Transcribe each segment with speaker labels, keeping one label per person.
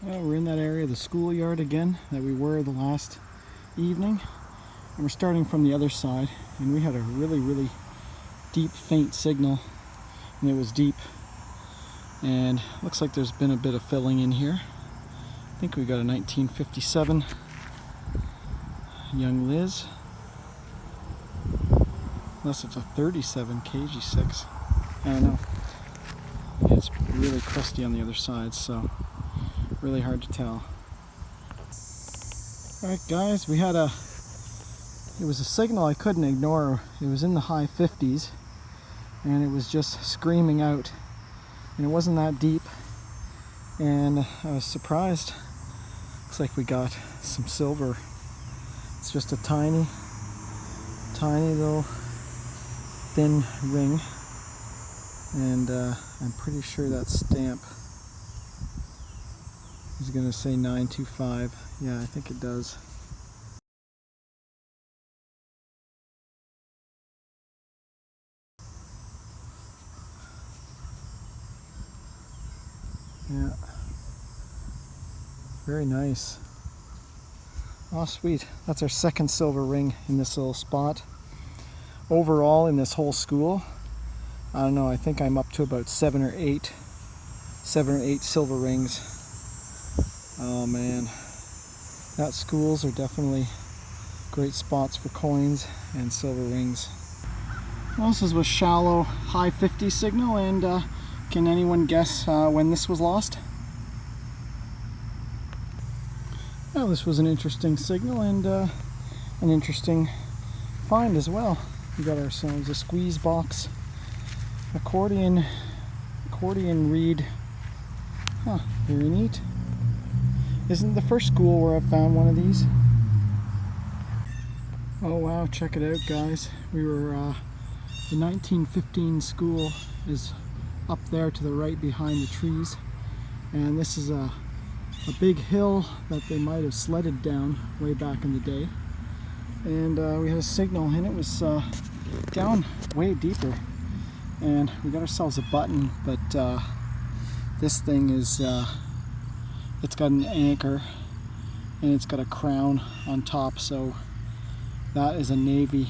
Speaker 1: Well, we're in that area of the schoolyard again that we were the last evening, and we're starting from the other side, and we had a really deep faint signal, and it was deep, and looks like there's been a bit of filling in here. I think we got a 1957 Young Liz, unless it's a 37 KG6. I don't know. It's really crusty on the other side, so really hard to tell. Alright guys, it was a signal I couldn't ignore. It was in the high 50s and it was just screaming out, and it wasn't that deep, and I was surprised. Looks like we got some silver. It's just a tiny little thin ring, and I'm pretty sure that stamp is going to say 925. Yeah, I think it does. Yeah. Very nice. Oh, sweet. That's our second silver ring in this little spot. Overall, in this whole school, I don't know, I think I'm up to about 7 or 8 silver rings. Oh man, that schools are definitely great spots for coins and silver rings. Well, this is a shallow high 50 signal, and can anyone guess when this was lost? Well, this was an interesting signal and an interesting find as well. We got ourselves a squeeze box accordion reed. Huh, very neat. Isn't the first school where I've found one of these. Oh wow, check it out guys. We were, the 1915 school is up there to the right behind the trees, and this is a big hill that they might have sledded down way back in the day, and we had a signal, and it was down way deeper, and we got ourselves a button, but this thing is it's got an anchor and it's got a crown on top, so that is a Navy,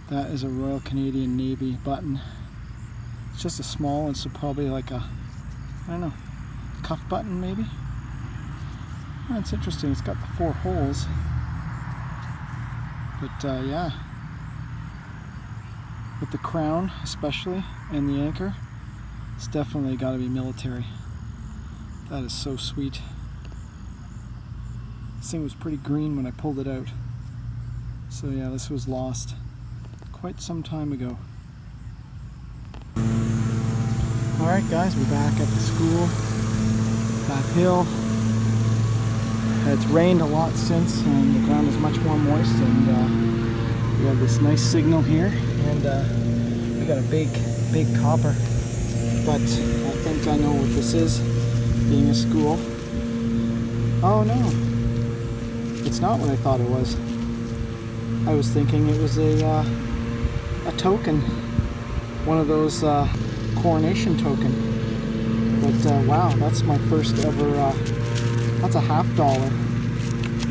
Speaker 1: that is a Royal Canadian Navy button. It's just a small one, so probably like a, I don't know, cuff button maybe. Oh, it's interesting, it's got the 4 holes, but yeah, with the crown especially and the anchor, it's definitely got to be military. That is so sweet. This thing was pretty green when I pulled it out. So yeah, this was lost quite some time ago. Alright guys, we're back at the school. That hill. It's rained a lot since, and the ground is much more moist, and we have this nice signal here, and we got a big copper. But I think I know what this is, being a school. Oh no, it's not what I thought it was. I was thinking it was a token, one of those coronation token. But wow, that's my first ever, that's a $50,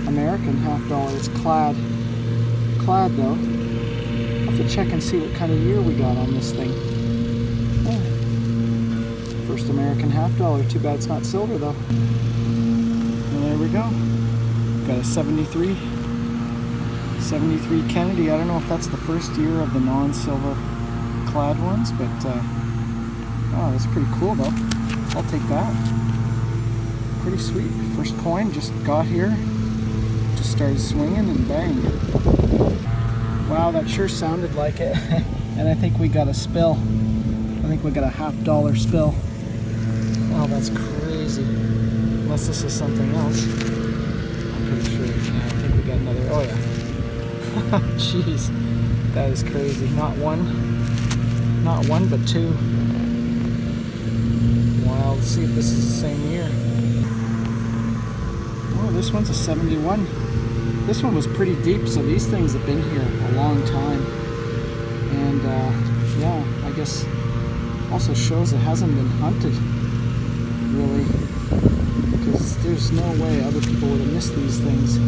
Speaker 1: American $50. It's clad though. I'll have to check and see what kind of year we got on this thing. First American $50. Too bad it's not silver though. And there we go. Got a 73 Kennedy. I don't know if that's the first year of the non-silver clad ones, but oh, that's pretty cool though. I'll take that. Pretty sweet. First coin, just got here, just started swinging, and bang. Wow, that sure sounded like it. And I think we got a spill. I think we got a $50 spill. Wow, that's crazy. Unless this is something else. I'm pretty sure. Yeah, I think we got another. Oh yeah. Jeez, that is crazy. Not one, but 2. Wow, let's see if this is the same year. Oh, this one's a 71. This one was pretty deep, so these things have been here a long time. And yeah, I guess also shows it hasn't been hunted really. because there's no way other people would have missed these things.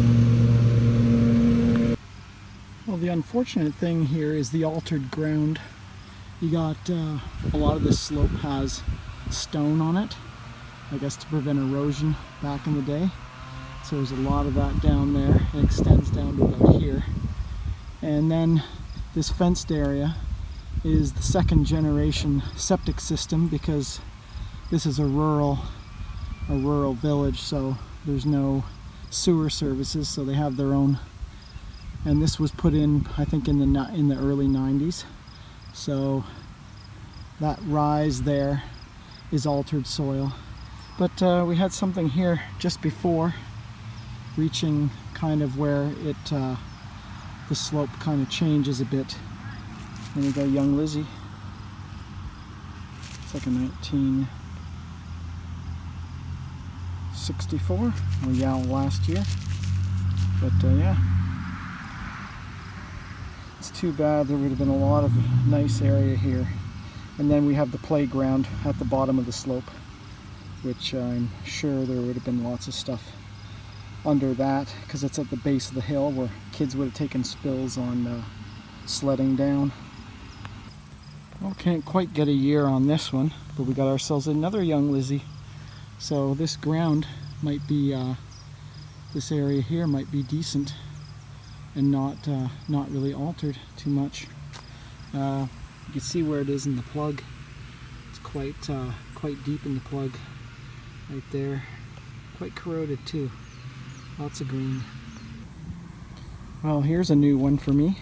Speaker 1: Well, the unfortunate thing here is the altered ground. You got a lot of this slope has stone on it, I guess to prevent erosion back in the day. So there's a lot of that down there. It extends down to about here. And then this fenced area is the second generation septic system, because this is a rural village, so there's no sewer services, so they have their own. And this was put in, I think, in the early 90s. So that rise there is altered soil. But we had something here just before, reaching kind of where it the slope kind of changes a bit. And we got young Lizzie. It's like a 1964. Well, yeah, last year. But yeah. It's too bad. There would have been a lot of nice area here. And then we have the playground at the bottom of the slope, which I'm sure there would have been lots of stuff under that, because it's at the base of the hill where kids would have taken spills on sledding down. Well, can't quite get a year on this one, but we got ourselves another young Lizzie. So this ground might be, this area here might be decent and not really altered too much. You can see where it is in the plug. It's quite deep in the plug right there. Quite corroded too. Lots of green. Well, here's a new one for me.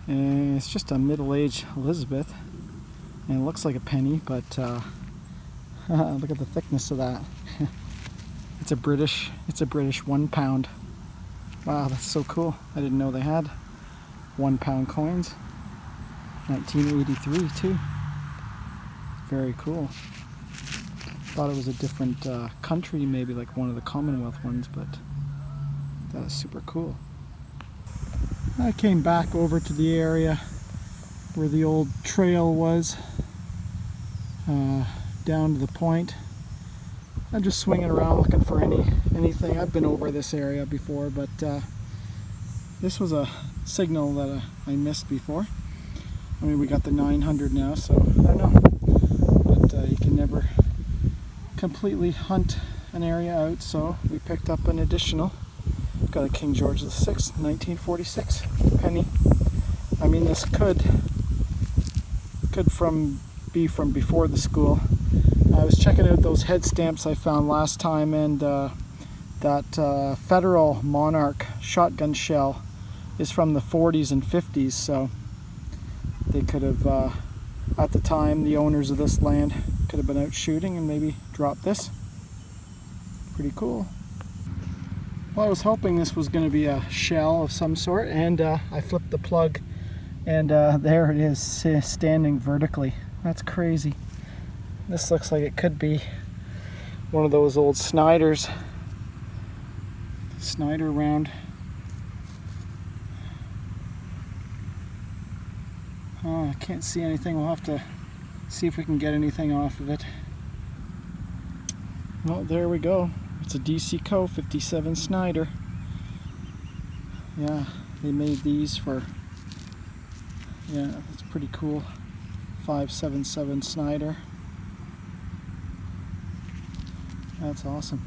Speaker 1: And it's just a middle-aged Elizabeth. And it looks like a penny, but look at the thickness of that. It's a British 1 pound. Wow, that's so cool. I didn't know they had 1 pound coins. 1983 too. Very cool. Thought it was a different country, maybe like one of the Commonwealth ones, but that is super cool. I came back over to the area where the old trail was, down to the point. I'm just swinging around looking for anything. I've been over this area before, but this was a signal that I missed before. I mean, we got the 900 now, so I don't know. But you can never completely hunt an area out, so we picked up an additional. Got a King George VI, 1946 penny. I mean, this could be from before the school. I was checking out those head stamps I found last time, and that Federal Monarch shotgun shell is from the 40s and 50s, so they could have, at the time, the owners of this land could have been out shooting and maybe dropped this. Pretty cool. Well, I was hoping this was going to be a shell of some sort, and I flipped the plug, and there it is, standing vertically. That's crazy. This looks like it could be one of those old Snyder round. Oh, I can't see anything. We'll have to see if we can get anything off of it. Well, there we go. It's a DC Co. 57 Snyder. Yeah, they made these for, yeah, it's pretty cool. 577 Snyder. That's awesome.